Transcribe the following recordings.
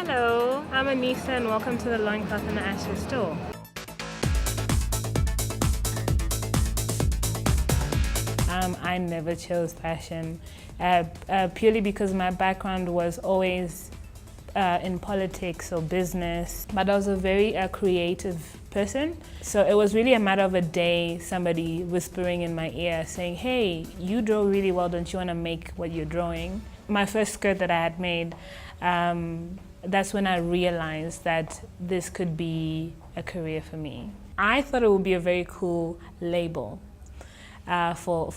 Hello, I'm Anisa and welcome to the Loincloth and the Ashes store. I never chose fashion purely because my background was always in politics or business, but I was a very creative person. So it was really a matter of a day, somebody whispering in my ear saying, hey, you draw really well, don't you want to make what you're drawing? My first skirt that I had made, that's when I realized that this could be a career for me. I thought it would be a very cool label. For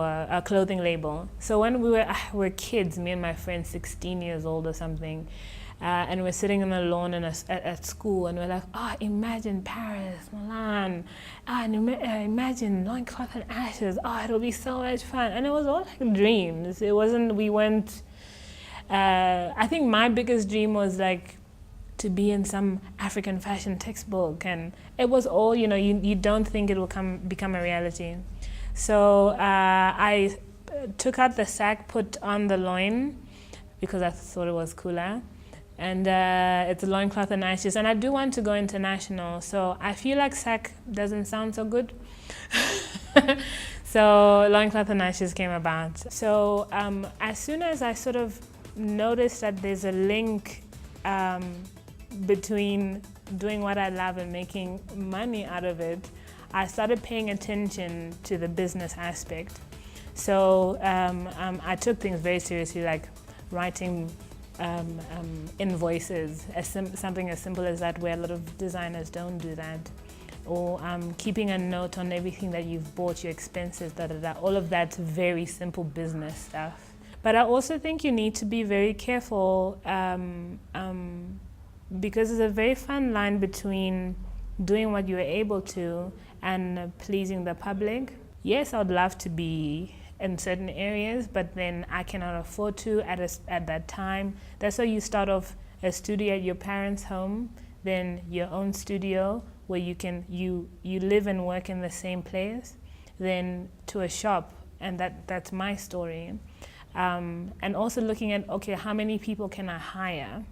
a clothing label. So when we were kids, me and my friends, 16 years old or something, and we're sitting on the lawn at school, and we're like, imagine Paris, Milan, and imagine Loincloth and Ashes, it'll be so much fun. And it was all like dreams. It wasn't, we weren't, I think my biggest dream was like to be in some African fashion textbook, and it was all, you don't think it will become a reality. So I took out the sack, put on the loin, because I thought it was cooler, and it's a Loincloth and Ashes, and I do want to go international, so I feel like sack doesn't sound so good. So Loincloth and Ashes came about. So as soon as I sort of noticed that there's a link between doing what I love and making money out of it, I started paying attention to the business aspect. So I took things very seriously, like writing invoices, something as simple as that, where a lot of designers don't do that. Or keeping a note on everything that you've bought, your expenses, all of that very simple business stuff. But I also think you need to be very careful because there's a very fine line between doing what you're able to and pleasing the public. Yes, I would love to be in certain areas, but then I cannot afford to at that time. That's why you start off a studio at your parents' home, then your own studio where you live and work in the same place, then to a shop, and that's my story. And also looking at, okay, how many people can I hire?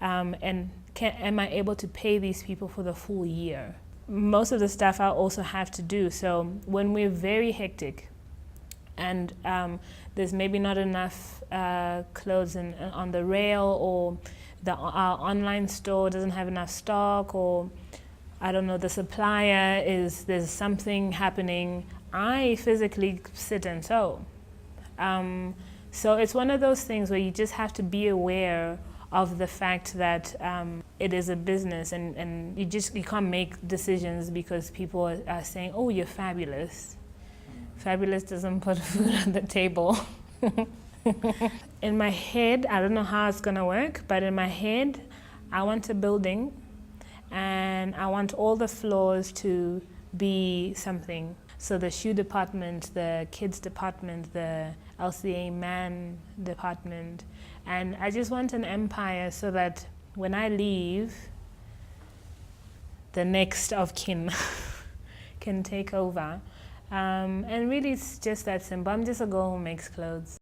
And am I able to pay these people for the full year? Most of the stuff I also have to do. So when we're very hectic and there's maybe not enough clothes on the rail, or our online store doesn't have enough stock, or I don't know, the supplier there's something happening, I physically sit and sew. So it's one of those things where you just have to be aware of the fact that it is a business, and you can't make decisions because people are saying, oh, you're fabulous. Fabulous doesn't put food on the table. In my head, I don't know how it's gonna work, but in my head, I want a building and I want all the floors to be something. So the shoe department, the kids department, the LCA man department. And I just want an empire so that when I leave, the next of kin can take over. And really it's just that simple. I'm just a girl who makes clothes.